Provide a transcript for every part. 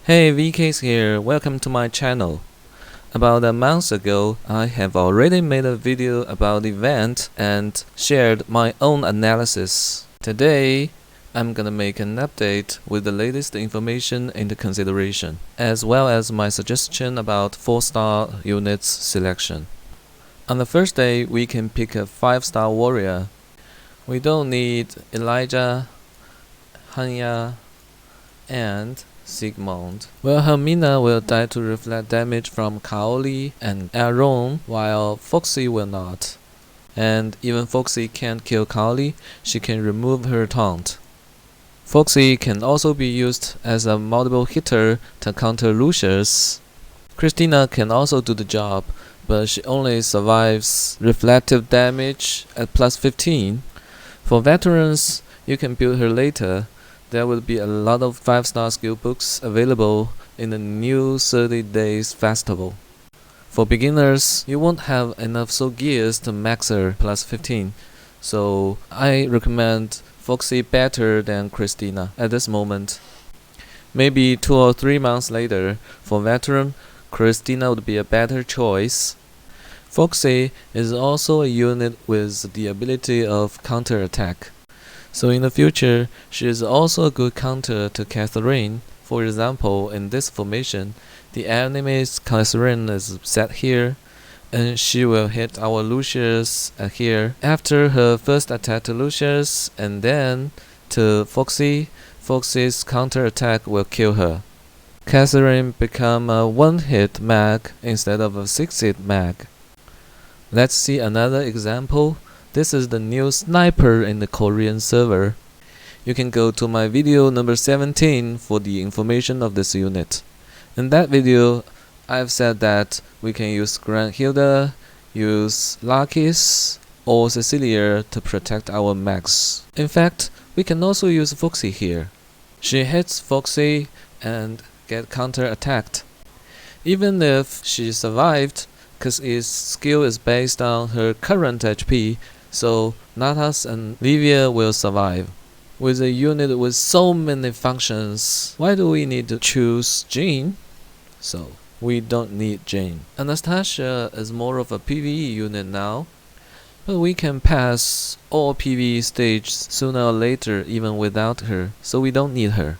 Hey, VK's here, welcome to my channel. About a month ago, I have already made a video about the event and shared my own analysis. Today, I'm gonna make an update with the latest information into consideration, as well as my suggestion about 4-star units selection. On the first day, we can pick a 5-star warrior. We don't need Elijah, Hanya, and Sigmund. Wilhelmina will die to reflect damage from Kaoli and Aaron, while Foxy will not. And even Foxy can't kill Kaoli, she can remove her taunt. Foxy can also be used as a multiple hitter to counter Lucius. Christina can also do the job, but she only survives reflective damage at plus 15. For veterans, you can build her later. There will be a lot of 5-star skill books available in the new 30 days festival. For beginners, you won't have enough soul gears to max her plus 15, so I recommend Foxy better than Christina at this moment. Maybe 2 or 3 months later, for veteran, Christina would be a better choice. Foxy is also a unit with the ability of counter-attack. So in the future, she is also a good counter to Catherine. For example, in this formation, the enemy's Catherine is set here, and she will hit our Lucius here after her first attack to Lucius, and then to Foxy. Foxy's counter attack will kill her. Catherine become a 1-hit mag instead of a 6-hit mag. Let's see another example. This is the new sniper in the Korean server. You can go to my video number 17 for the information of this unit. In that video, I've said that we can use Grand Hilda, use Lakis, or Cecilia to protect our max. In fact, we can also use Foxy here. She hits Foxy and get counter-attacked. Even if she survived, cause its skill is based on her current HP, so Natas and Livia will survive. With a unit with so many functions, why do we need to choose Jean? So, we don't need Jean. Anastasia is more of a PvE unit now, but we can pass all PvE stages sooner or later even without her, so we don't need her.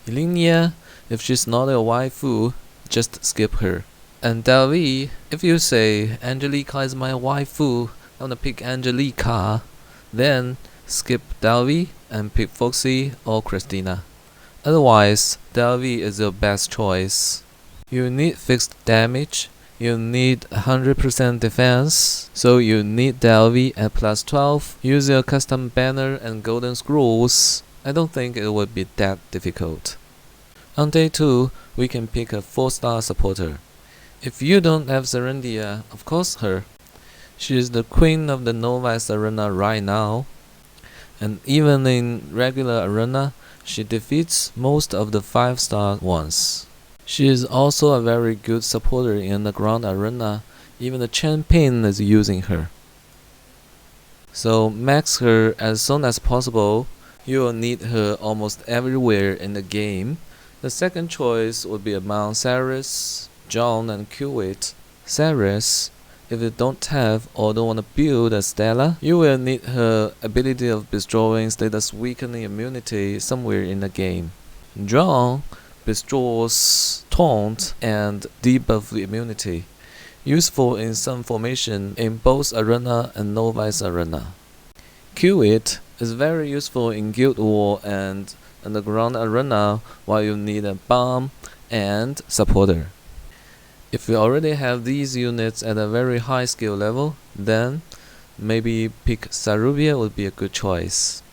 Ilinia, if she's not a waifu, just skip her. And Davi, if you say Angelica is my waifu, I wanna pick Angelica, then skip Davi and pick Foxy or Christina. Otherwise, Davi is your best choice. You need fixed damage, you need 100% defense, so you need Davi at plus 12. Use your custom banner and golden scrolls. I don't think it would be that difficult. On day 2, we can pick a 4-star supporter. If you don't have Serendia, of course her. She is the queen of the Novice Arena right now, and even in regular arena, she defeats most of the 5-star ones. She is also a very good supporter in the ground arena, even the champion is using her. So max her as soon as possible. You will need her almost everywhere in the game. The second choice would be among Ceres, John, and Kuwait. Ceres, if you don't have or don't want to build a Stella, you will need her ability of destroying status weakening immunity somewhere in the game. John bestows taunt and debuff immunity, useful in some formation in both arena and novice arena. Kuwait is very useful in Guild War and underground arena, while you need a bomb and supporter. If you already have these units at a very high skill level, then maybe pick Sarubia would be a good choice.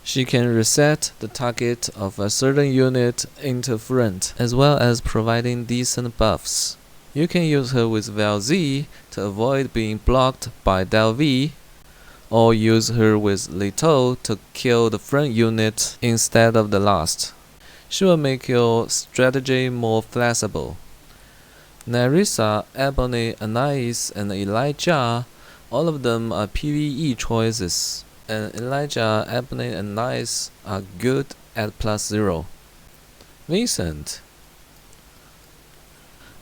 She can reset the target of a certain unit into front, as well as providing decent buffs. You can use her with Val Z to avoid being blocked by Del V, or use her with Leto to kill the front unit instead of the last. She will make your strategy more flexible. Nerissa, Ebony, Anais, and Elijah, all of them are PvE choices, and Elijah, Ebony, and Anais are good at +0. Vincent,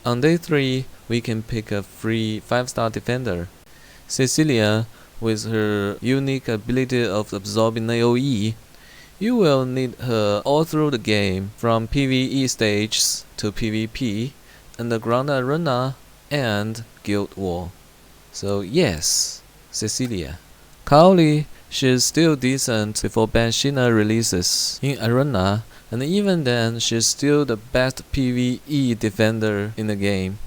On day 3, we can pick a free 5-star defender. Cecilia, with her unique ability of absorbing AoE, you will need her all through the game, from PvE stages to PvP, Underground Arena, and Guild War. So yes, Cecilia. Kaoli, she's still decent before Banshina releases in Arena, and even then she's still the best PvE defender in the game,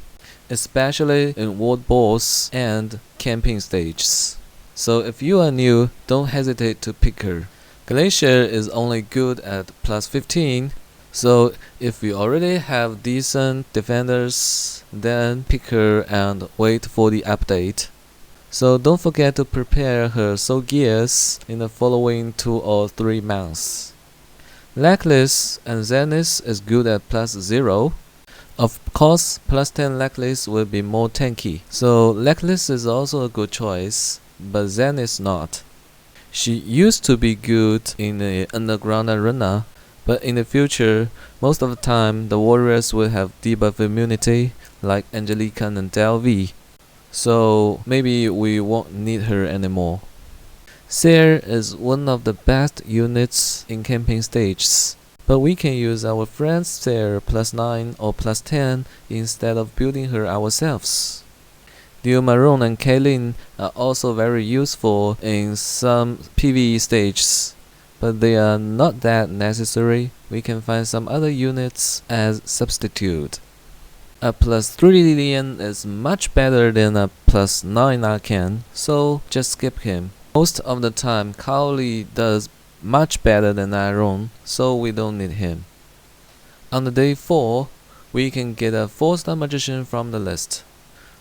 especially in world boss and camping stages. So if you are new, don't hesitate to pick her. Glacier is only good at plus 15, so if you already have decent defenders, then pick her and wait for the update. So don't forget to prepare her soul gears in the following 2 or 3 months. Lackless and Zenith is good at plus 0. Of course, plus 10 Lackless will be more tanky, so Lackless is also a good choice, but Zenith not. She used to be good in the Underground Arena, but in the future, most of the time the warriors will have debuff immunity like Angelica and Delvi, so maybe we won't need her anymore. Seer is one of the best units in camping stages, but we can use our friend's Seer plus 9 or plus 10 instead of building her ourselves. Dio Maroon and Kaylin are also very useful in some PvE stages, but they are not that necessary. We can find some other units as substitute. A plus 3 Lilian is much better than a plus 9 Arcan, so just skip him. Most of the time, Kaoli does much better than Iron, so we don't need him. On the day 4, we can get a 4-star magician from the list.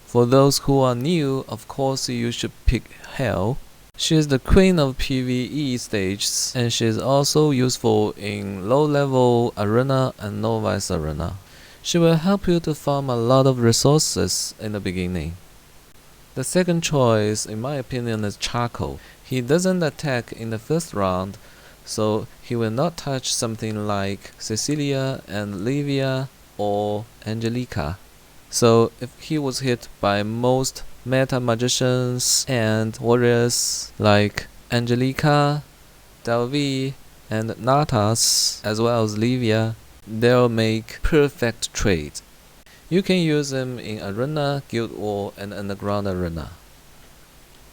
For those who are new, of course you should pick Hell. She is the queen of PvE stages, and she is also useful in low-level arena and novice arena. She will help you to farm a lot of resources in the beginning. The second choice, in my opinion, is Charcoal. He doesn't attack in the first round, so he will not touch something like Cecilia and Livia or Angelica. So if he was hit by most meta magicians and warriors like Angelica, Delvi, and Natas, as well as Livia, they'll make perfect trade. You can use them in Arena, Guild War, and Underground Arena.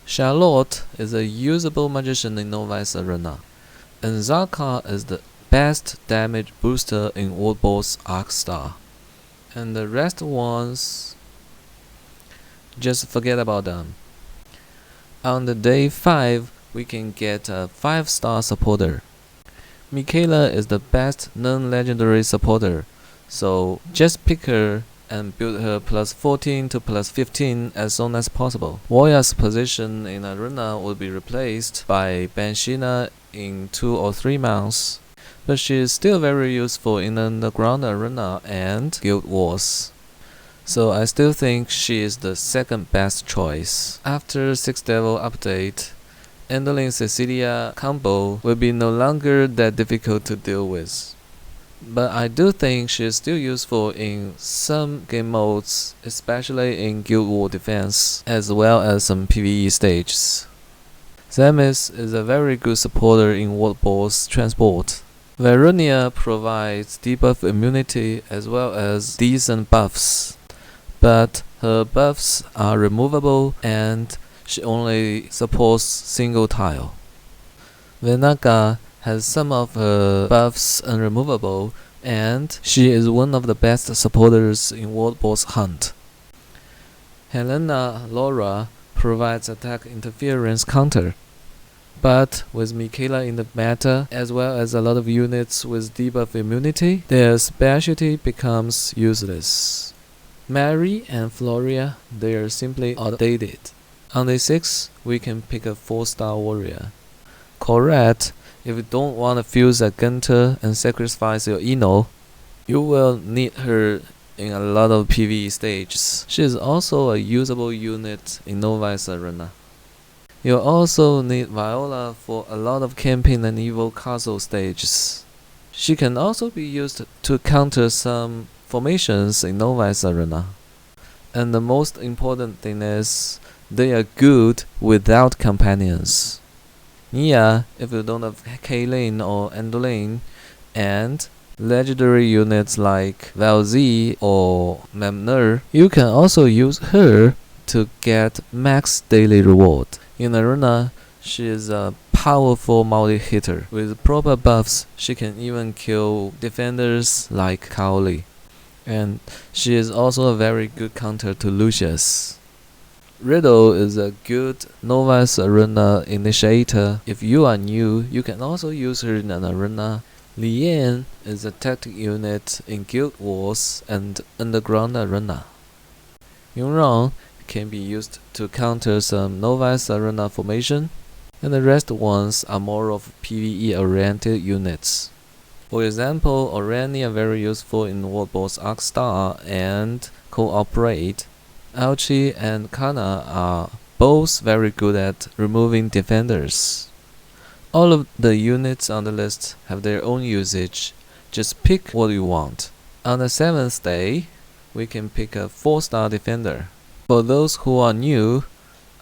Charlotte is a usable magician in Novice Arena, and Zarka is the best damage booster in World Boss Arc Star. And the rest ones, just forget about them. On the day 5, we can get a 5-star supporter. Michaela is the best non-legendary supporter, so just pick her and build her plus 14 to plus 15 as soon as possible. Warrior's position in Arena will be replaced by Banshina in 2 or 3 months, but she is still very useful in the Underground Arena and Guild Wars. So I still think she is the second best choice. After 6th level update, handling Cecilia combo will be no longer that difficult to deal with. But I do think she is still useful in some game modes, especially in Guild War defense, as well as some PvE stages. Zemis is a very good supporter in World Boss transport. Veronia provides debuff immunity as well as decent buffs, but her buffs are removable and she only supports single tile. Venaga has some of her buffs unremovable, and she is one of the best supporters in World Boss Hunt. Helena Laura provides attack interference counter, but with Michaela in the meta, as well as a lot of units with debuff immunity, their specialty becomes useless. Mary and Floria, they are simply outdated. On day 6, we can pick a 4-star warrior. Correct, if you don't want to fuse a Gunter and sacrifice your Eno, you will need her in a lot of PvE stages. She is also a usable unit in Novice Arena. You'll also need Viola for a lot of camping and evil castle stages. She can also be used to counter some formations in Novice Arena. And the most important thing is, they are good without companions. Nia, if you don't have K-Lane or End-Lane, and legendary units like Valzi or Memner, you can also use her to get max daily reward. In Arena, she is a powerful multi-hitter. With proper buffs, she can even kill defenders like Kaoli. And she is also a very good counter to Lucius. Riddle is a good Novice Arena initiator. If you are new, you can also use her in an arena. Lian is a tactic unit in Guild Wars and Underground Arena. Yunrong can be used to counter some Novice Arena formation, and the rest ones are more of PvE oriented units. For example, Orani are very useful in World Boss Arc Star and Cooperate. Alchi and Kana are both very good at removing defenders. All of the units on the list have their own usage. Just pick what you want. On the 7th day, we can pick a 4-star defender. For those who are new,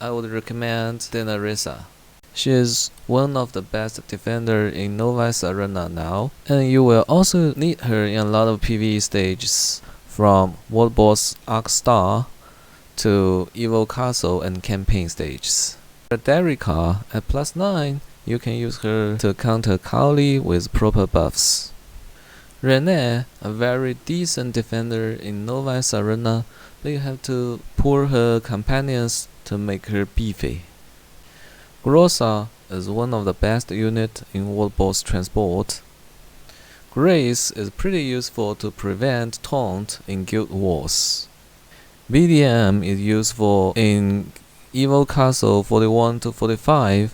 I would recommend Denarisa. She is one of the best defender in Novice Arena now, and you will also need her in a lot of PvE stages, from World Boss Arc Star to Evil Castle and campaign stages. For Derrika at +9, you can use her to counter Kaoli with proper buffs. Renee, a very decent defender in Novice Arena, but you have to pull her companions to make her beefy. Grossa is one of the best units in World Boss Transport. Grace is pretty useful to prevent taunt in Guild Wars. BDM is useful in Evil Castle 41 to 45,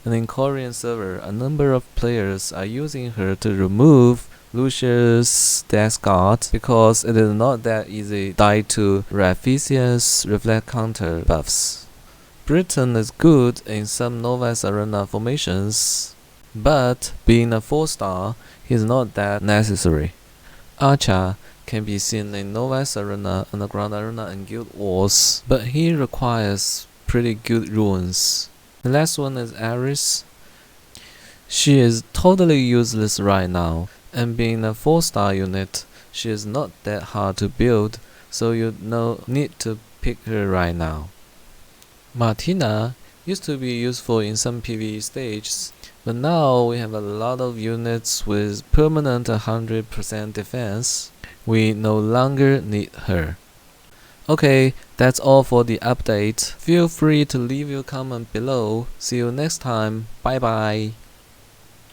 and in Korean server, a number of players are using her to remove Lucius Death Guard because it is not that easy to die to Raphisius Reflect Counter buffs. Britain is good in some Novice Arena formations, but being a 4-star, he is not that necessary. Archer can be seen in Novice Arena, Underground Arena, and Guild Wars, but he requires pretty good runes. The last one is Aris. She is totally useless right now, and being a 4-star unit, she is not that hard to build, so you no need to pick her right now. Martina used to be useful in some PvE stages, but now we have a lot of units with permanent 100% defense. We no longer need her. Okay, that's all for the update. Feel free to leave your comment below. See you next time. Bye bye.